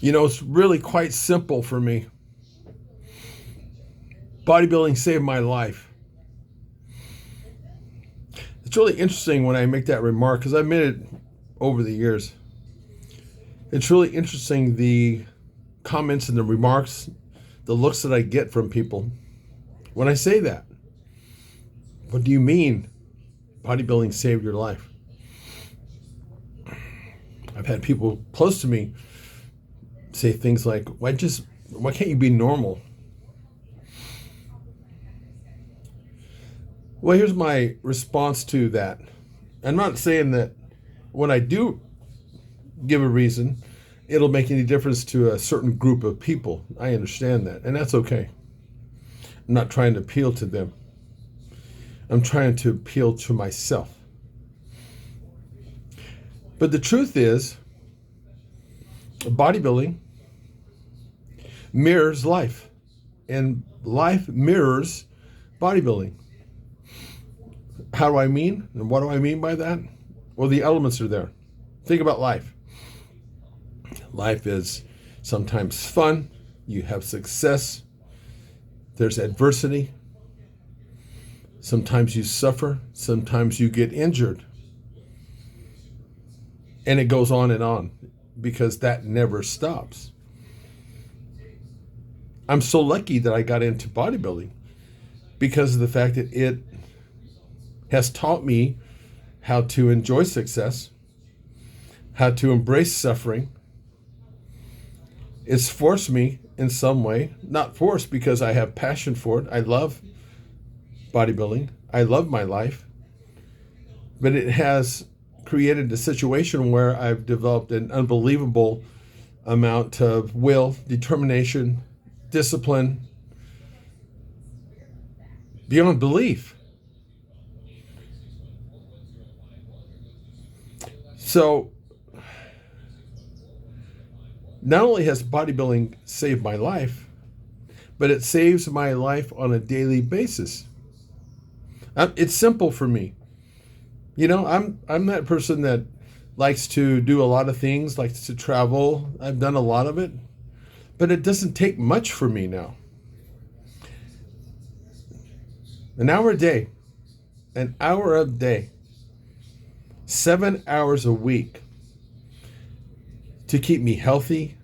It's really quite simple for me. Bodybuilding saved my life. It's really interesting when I make that remark because I've made it over the years. It's really interesting the comments and the remarks, the looks that I get from people when I say that. What do you mean bodybuilding saved your life? I've had people close to me say things like, why can't you be normal? Well, here's my response to that. I'm not saying that when I do give a reason, it'll make any difference to a certain group of people. I understand that, and that's okay. I'm not trying to appeal to them. I'm trying to appeal to myself. But the truth is, bodybuilding mirrors life, and life mirrors bodybuilding. How do I mean? And what do I mean by that? Well, the elements are there. Think about life. Life is sometimes fun. You have success. There's adversity. Sometimes you suffer. Sometimes you get injured. And it goes on because that never stops. I'm so lucky that I got into bodybuilding because of the fact that it has taught me how to enjoy success, how to embrace suffering. It's forced me in some way, not forced because I have passion for it. I love bodybuilding. I love my life. But it has created a situation where I've developed an unbelievable amount of will, determination, discipline, beyond belief. So, not only has bodybuilding saved my life, but it saves my life on a daily basis. It's simple for me. I'm that person that likes to do a lot of things, likes to travel. I've done a lot of it, but it doesn't take much for me now. An hour a day, 7 hours a week to keep me healthy,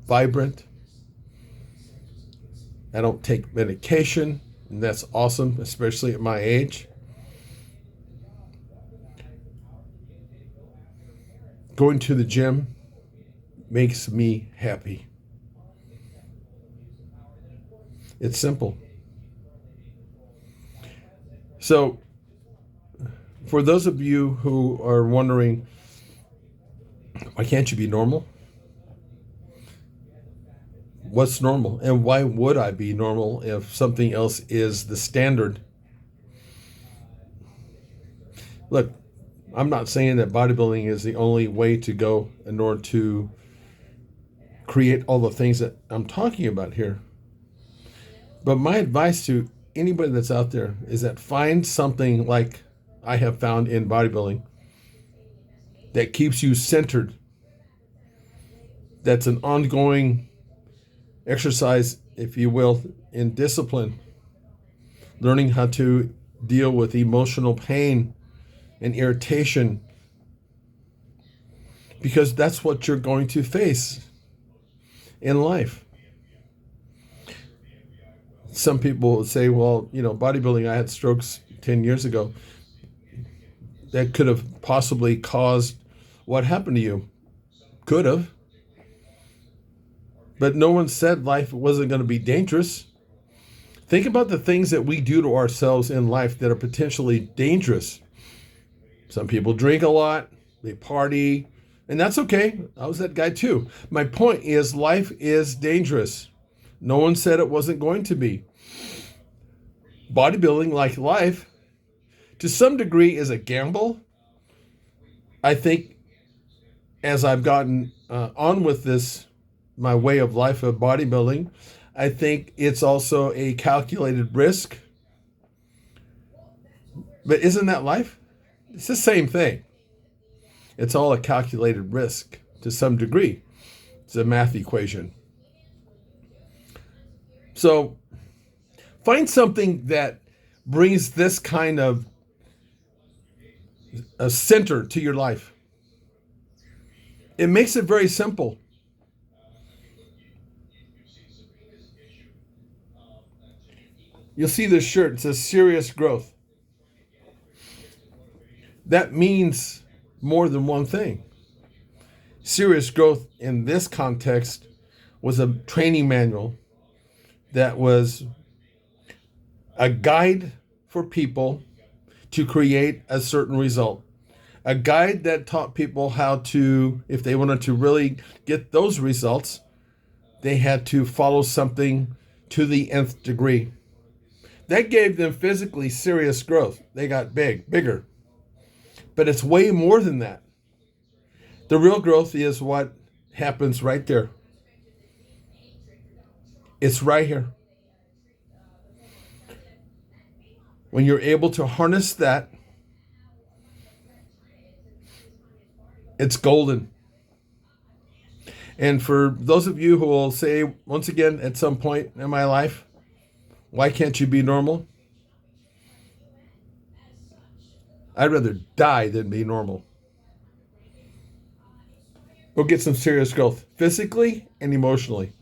vibrant. I don't take medication, and that's awesome, especially at my age. Going to the gym makes me happy. It's simple. So, for those of you who are wondering, why can't you be normal? What's normal? And why would I be normal if something else is the standard? Look, I'm not saying that bodybuilding is the only way to go in order to create all the things that I'm talking about here. But my advice to anybody that's out there is that find something like I have found in bodybuilding that keeps you centered. That's an ongoing exercise, if you will, in discipline. Learning how to deal with emotional pain and irritation, because that's what you're going to face in life. Some people say, well, bodybuilding, I had strokes 10 years ago. That could have possibly caused what happened to you. Could have. But no one said life wasn't going to be dangerous. Think about the things that we do to ourselves in life that are potentially dangerous. Some people drink a lot, they party, and that's okay. I was that guy too. My point is, life is dangerous. No one said it wasn't going to be. Bodybuilding, like life, to some degree is a gamble. I think as I've gotten on with this, my way of life of bodybuilding, I think it's also a calculated risk. But isn't that life? It's the same thing. It's all a calculated risk to some degree. It's a math equation. So find something that brings this kind of a center to your life. It makes it very simple. You'll see this shirt. It says serious growth. That means more than one thing. Serious growth in this context was a training manual that was a guide for people to create a certain result. A guide that taught people how to, if they wanted to really get those results, they had to follow something to the nth degree. That gave them physically serious growth. They got bigger. But it's way more than that. The real growth is what happens right there. It's right here. When you're able to harness that, it's golden. And for those of you who will say, once again, at some point in my life, why can't you be normal? I'd rather die than be normal. Go get some serious growth, physically and emotionally.